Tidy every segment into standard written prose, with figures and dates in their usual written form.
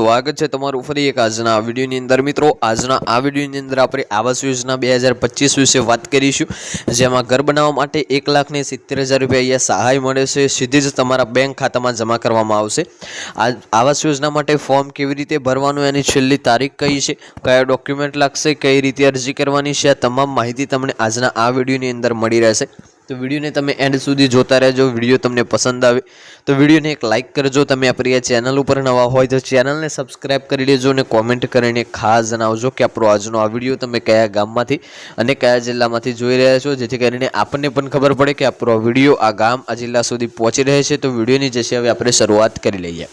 સ્વાગત છે તમારું ફરી એક આજના વિડીયોની અંદર। મિત્રો આજના આ વિડીયોની અંદર આપણે આવાસ યોજના 2025 વિશે વાત કરીશું, જેમાં ઘર બનાવવા માટે 1,70,000 રૂપિયા સહાય મળે છે, સીધી જ તમારા બેંક ખાતામાં જમા કરવામાં આવશે। આ આવાસ યોજના માટે ફોર્મ કેવી રીતે ભરવાનું, એની છેલ્લી તારીખ કઈ છે, કયા ડોક્યુમેન્ટ લાગશે, કઈ રીતે અરજી કરવાની છે, આ તમામ માહિતી તમને આજના આ વિડીયોની અંદર મળી રહેશે। तो वीडियो ने तमे एंड सुधी जोता रहेजो। वीडियो तमने पसंद आवे तो वीडियो ने एक लाइक करजो। तमे आपणी आ चेनल पर नवा होय तो चेनल ने सब्सक्राइब करी लेजो ने कॉमेंट करीने खास जणावजो कि आपणो आजनो आ विडियो तमे कया गाममांथी अने कया जिल्लामांथी जोई रह्या छो, जेथी करीने आपने पण खबर पड़े कि आपणो विडियो आ गाम आ जिल्ला सुधी पहोंची रहे छे। तो विडियोनी जे छे हवे आपणे शरूआत करी लईए।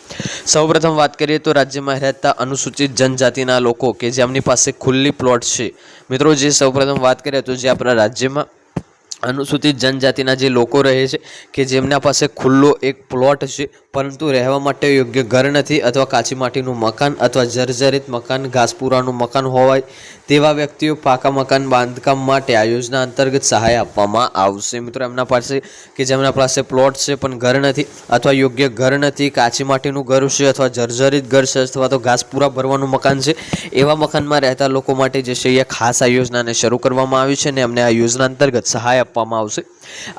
सौप्रथम वात करीए तो राज्यमां रहेता अनुसूचित जनजातिना लोको के जेमनी पासे खुल्ली प्लॉट छे। मित्रों जे सौप्रथम वात करीए तो जे आपणा राज्यमां अनुसूचित जनजातिना जे लोको रहे छे के जेमना पासे खुल्लो एक प्लॉट छे परंतु रहेवा माटे योग्य घर नथी अथवा काची माटीनुं मकान अथवा जर्जरित मकान घासपूरानुं मकान होवाय तेवा व्यक्तिओ पाका मकान बांधकाम माटे आ योजना अंतर्गत सहाय आपवामां आवशे। मित्रों एमना पासे के जेमना पासे प्लॉट छे पण घर नथी अथवा योग्य घर नथी, काची माटीनुं घर छे अथवा जर्जरित घर छे अथवा तो घासपूरा भरवानुं मकान छे, एवा मकानमां रहेता लोको माटे जे छे ए खास आ योजनाने शरू करवामां आवी छे अने एमने आ योजना अंतर्गत सहाय आपवामां आवशे।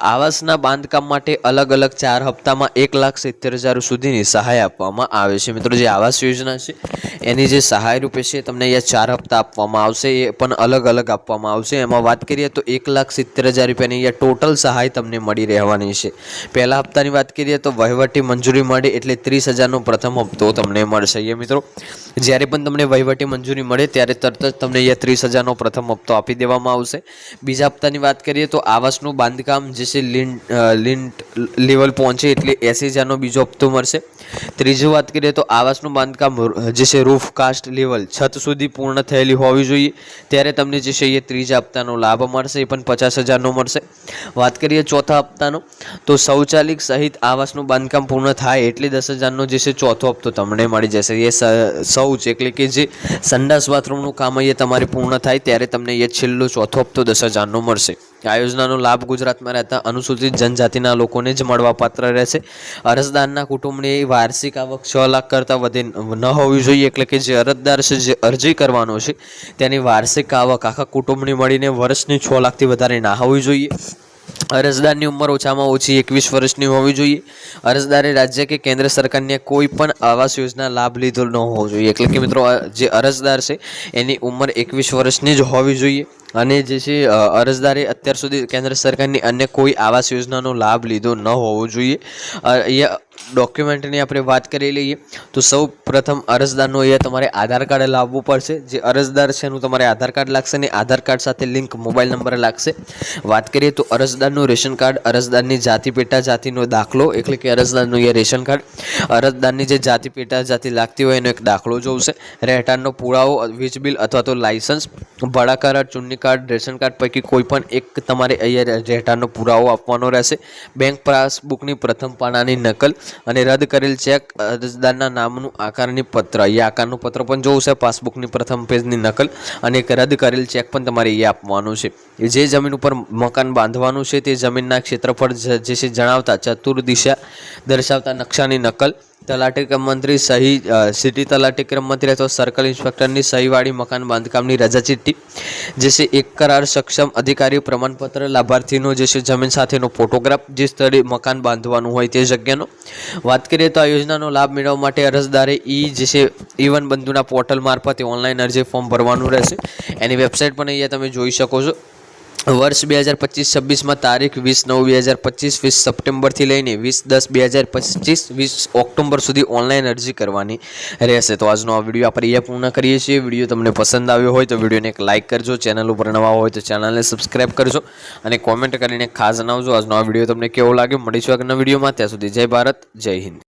आवासना बांधकाम माटे अलग अलग 4 हप्तामां 1,70,000 सुधीनी सहाय आपवामां आवे छे। मित्रों जे आवास योजना छे एनी जे सहाय रूपे छे तमने अहींया 4 हप्ता आपवामां आवशे, ए पण अलग अलग आपवामां आवशे। एमां वात करीए तो 1,70,000 रूपियानी अहींया टोटल सहाय तमने मळी रहेवानी छे। पहेला हप्तानी वात करीए तो वहीवटी मंजूरी मळे एटले 30,000 नो प्रथम हप्तो तमने मळशे। मित्रों ज्यारे पण तमने वहीवटी मंजूरी मळे त्यारे तरत ज तमने अहींया 30,000 नो प्रथम हप्तो आपी देवामां आवशे। बीजा हप्तानी वात करीए तो आवासनुं बांधकाम जे छे लिंट लेवल पहोंचे एटले 80,000 नो बीजो हप्तो मळशे। त्रीजी वात करीए तो आवासनुं बांधकाम जे छे रूफ कास्ट लेवल छत सुधी पूर्ण थयेली होवी जोईए त्यारे तमने जे छे ए त्रीजा हप्तानो लाभ मळशे, ए पण 50,000 नो मळशे। वात करीए चौथा हप्तानो तो शौचालय सहित आवासनुं बांधकाम पूर्ण थाय एटले 10,000 नो जे छे चौथो हप्तो तमने मळी जशे। ए शौच एटले के जे संडास बाथरूमनुं काम ए तमारे पूर्ण थाय त्यारे तमने ए छेल्लो चौथो हप्तो 10,000 नो मळशे। आ योजनानो लाभ गुजरातमां रहता अनुसूचित जनजातिना लोकोने ज मळवापात्र रहेशे। अरजदाરના कुटुंबની वार्षिक आवक 6 लाख करता વધે ન હોવી જોઈએ, એટલે કે જે અરજદાર છે જે અરજી કરવાનો છે તેની વાર્ષિક આવક આખા કુટુંબની મળીને વર્ષની 6 લાખથી વધારે ના હોવી જોઈએ। અરજદારની ઉંમર ઓછામાં ઓછી 21 વર્ષની હોવી જોઈએ। અરજદારે રાજ્ય કે કેન્દ્ર સરકારની કોઈ પણ આવાસ યોજના લાભ લીધો ન હોવો જોઈએ, એટલે કે મિત્રો જે અરજદાર છે એની ઉંમર 21 વર્ષની જ હોવી જોઈએ અને જે છે અરજદારે અત્યાર સુધી કેન્દ્ર સરકારની અન્ય કોઈ આવાસ યોજનાનો લાભ લીધો ન હોવો જોઈએ। અહીંયા ડોક્યુમેન્ટની આપણે વાત કરી લઈએ તો સૌ પ્રથમ અરજદારનો અહીંયા તમારે આધાર કાર્ડ લાવવું પડશે। જે અરજદાર છે એનું તમારે આધાર કાર્ડ લાગશે અને આધાર કાર્ડ સાથે લિંક મોબાઈલ નંબર લાગશે। વાત કરીએ તો અરજદારનું રેશન કાર્ડ, અરજદારની જાતિ પેટા જાતિનો દાખલો એટલે કે અરજદારનું અહીંયા રેશન કાર્ડ, અરજદારની જે જાતિ પેટા જાતિ લાગતી હોય એનો એક દાખલો જોઈશે, રહેઠાણનો પુરાવો, વીજ બિલ અથવા તો લાયસન્સ, ભાડા કરાર, ચૂંટણી કાર્ડ, રેશન કાર્ડ પૈકી કોઈ પણ એક તમારે અહીંયા રહેઠાણનો પુરાવો આપવાનો રહેશે। બેંક પાસબુકની પ્રથમ પાનાની નકલ અને રદ કરેલ ચેક, અરજદારના નામનું આકારની પત્ર, એ આકારનું પત્ર પણ જોઈશે, પાસબુકની પ્રથમ પેજની નકલ અને એક રદ કરેલ ચેક પણ તમારે એ આપવાનું છે। જે જમીન ઉપર મકાન બાંધવાનું છે તે જમીનના ક્ષેત્રફળ જે છે જણાવતા ચતુર્દિશા દર્શાવતા નકશાની નકલ, તલાટી ક્રમ મંત્રી સહી, સિટી તલાટી ક્રમ મંત્રી અથવા સર્કલ ઇન્સ્પેક્ટરની સહીવાળી મકાન બાંધકામની રજા ચિઠ્ઠી, જે છે એક કરાર સક્ષમ અધિકારી પ્રમાણપત્ર, લાભાર્થીનો જે છે જમીન સાથેનો ફોટોગ્રાફ, જે સ્થળે મકાન બાંધવાનું હોય તે જગ્યાનો। વાત કરીએ તો આ યોજનાનો લાભ મેળવવા માટે અરજદારે જે છે ઈ1 બંધુના પોર્ટલ મારફતે ઓનલાઈન અરજી ફોર્મ ભરવાનું રહેશે। એની વેબસાઇટ પણ અહીંયા તમે જોઈ શકો છો। वर्ष 2025-26 में तारीख 20/9/2025 20 सप्टेम्बर थी लईने 20/10/2025 20 ऑक्टोबर सुधी ऑनलाइन अरजी करवानी रहेशे। तो आजनो आ विडियो आपणे अहींया पूर्ण करीए छीए। विडियो तमने पसंद आव्यो होय तो विडियोने एक लाइक करजो, चेनल पर नवा होय तो चेनलने सब्सक्राइब करजो अने कॉमेंट करीने खास जणावजो आजनो आ विडियो तमने केवो लाग्यो। मळीशुं આગળના વિડિયોમાં, ત્યાં સુધી जय भारत जय हिंद।